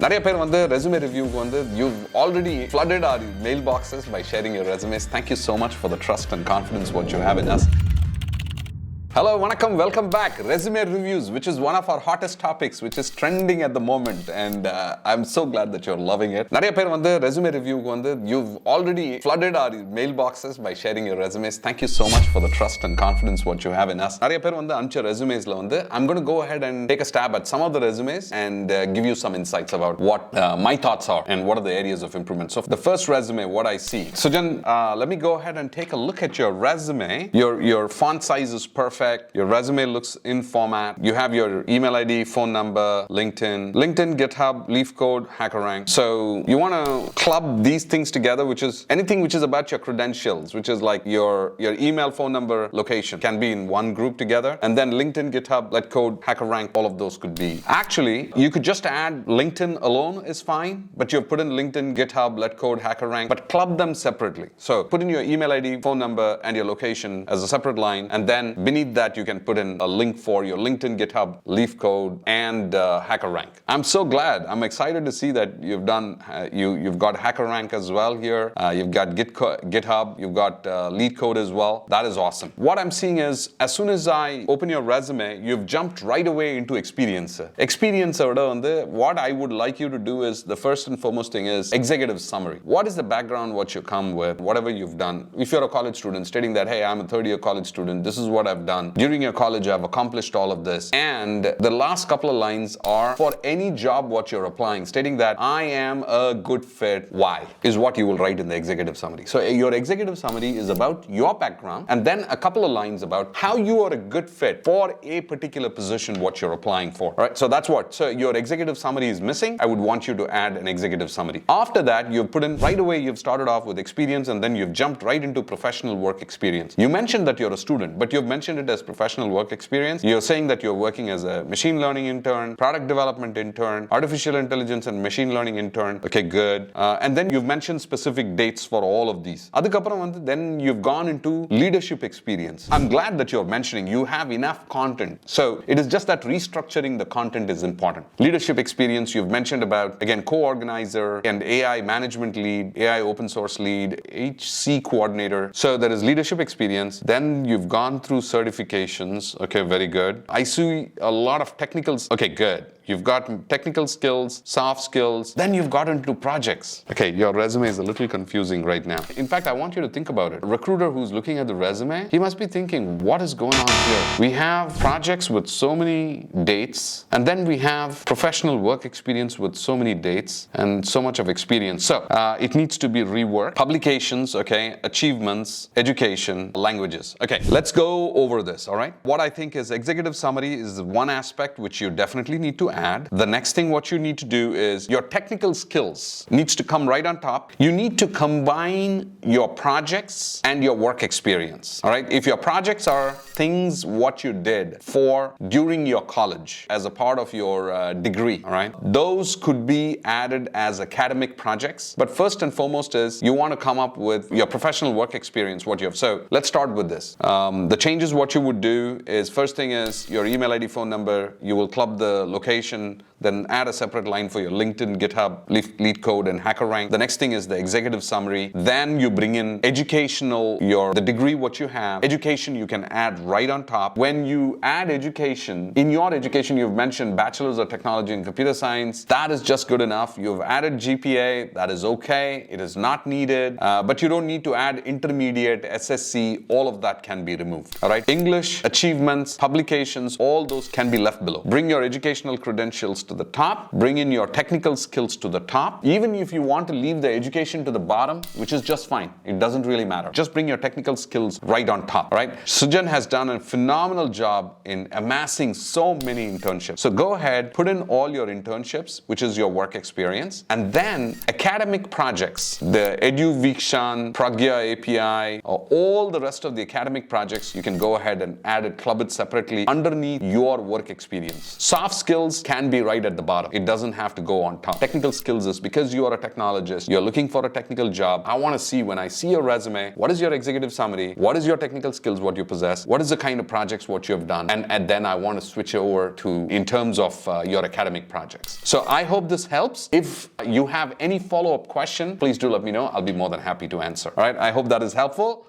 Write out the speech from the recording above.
நிறைய பேர் வந்து resume review வந்து you've already flooded our mailboxes by sharing your resumes. Thank you so much for the trust and confidence what you have in us. Hello, vanakkam, welcome back. Resume reviews, which is one of our hottest topics, which is trending at the moment, and I'm so glad that you're loving it. நிறைய பேர் வந்து resume review வந்து you've already flooded our mailboxes by sharing your resumes. Thank you so much for the trust and confidence what you have in us. நிறைய பேர் வந்து அனுப்பிச்ச resumes-ல வந்து I'm going to go ahead and take a stab at some of the resumes and give you some insights about what my thoughts are and what are the areas of improvement. So the first resume, what I see. Sujan, let me go ahead and take a look at your resume. Your font size is perfect. Your resume looks in format. You have your email ID, phone number, LinkedIn, GitHub, LeafCode, HackerRank. So you want to club these things together, which is anything which is about your credentials, which is like your email, phone number, location can be in one group together. And then LinkedIn, GitHub, LeafCode, HackerRank, all of those could be. Actually, you could just add LinkedIn alone is fine, but you've put in LinkedIn, GitHub, LeafCode, HackerRank, but club them separately. So put in your email ID, phone number, and your location as a separate line, and then beneath that you can put in a link for your LinkedIn, GitHub, LeafCode, and HackerRank. I'm so glad. I'm excited to see that you've done. You've got HackerRank as well here. You've got GitHub. You've got LeafCode as well. That is awesome. What I'm seeing is, as soon as I open your resume, you've jumped right away into experience. Experience order on the what I would like you to do is the first and foremost thing is executive summary. What is the background? What you come with? Whatever you've done. If you're a college student, stating that, hey, I'm a third-year college student. This is what I've done. During your college, I've accomplished all of this. And the last couple of lines are for any job what you're applying, stating that I am a good fit. Why? Is what you will write in the executive summary. So your executive summary is about your background and then a couple of lines about how you are a good fit for a particular position what you're applying for. All right? So that's what. So your executive summary is missing. I would want you to add an executive summary. After that, you've put in right away, you've started off with experience and then you've jumped right into professional work experience. You mentioned that you're a student, but you've mentioned it as professional work experience. You're saying that you're working as a machine learning intern, product development intern, artificial intelligence and machine learning intern. Okay, good. And then you've mentioned specific dates for all of these. Then you've gone into leadership experience. I'm glad that you're mentioning you have enough content. So it is just that restructuring the content is important. Leadership experience, you've mentioned about, again, co-organizer and AI management lead, AI open source lead, HC coordinator. So there is leadership experience. Then you've gone through certifications. Okay, very good. I see a lot of technicals. Okay, good. You've got technical skills, soft skills, then you've got into projects. Okay, your resume is a little confusing right now. In fact, I want you to think about it. A recruiter who's looking at the resume, he must be thinking, what is going on here? We have projects with so many dates, and then we have professional work experience with so many dates and so much of experience. So it needs to be reworked. Publications, okay, achievements, education, languages. Okay, let's go over this, all right? What I think is executive summary is one aspect which you definitely need to add. The next thing what you need to do is your technical skills needs to come right on top. You need to combine your projects and your work experience. All right. If your projects are things what you did for during your college as a part of your degree, all right, those could be added as academic projects. But first and foremost is you want to come up with your professional work experience, what you have. So let's start with this. The changes what you would do is first thing is your email ID, phone number. You will club the location, then add a separate line for your LinkedIn, GitHub, LeafCode, and HackerRank. The next thing is the executive summary. Then you bring in educational, the degree what you have. Education you can add right on top. When you add education, in your education you've mentioned Bachelor's of Technology in Computer Science. That is just good enough. You've added GPA. That is okay. It is not needed. But you don't need to add intermediate, SSC. All of that can be removed. All right. English, achievements, publications, all those can be left below. Bring your educational credentials to the top, bring in your technical skills to the top. Even if you want to leave the education to the bottom, which is just fine, it doesn't really matter. Just bring your technical skills right on top, right? Sujan has done a phenomenal job in amassing so many internships. So go ahead, put in all your internships, which is your work experience, and then academic projects, the EduVikshan, Pragya API, or all the rest of the academic projects, you can go ahead and add it, club it separately underneath your work experience. Soft skills, can be right at the bottom. It doesn't have to go on top. Technical skills is because you are a technologist, you're looking for a technical job. I want to see, when I see your resume, what is your executive summary? What is your technical skills, what you possess? What is the kind of projects, what you have done? And then I want to switch over to in terms of your academic projects. So I hope this helps. If you have any follow-up question, please do let me know. I'll be more than happy to answer. All right, I hope that is helpful.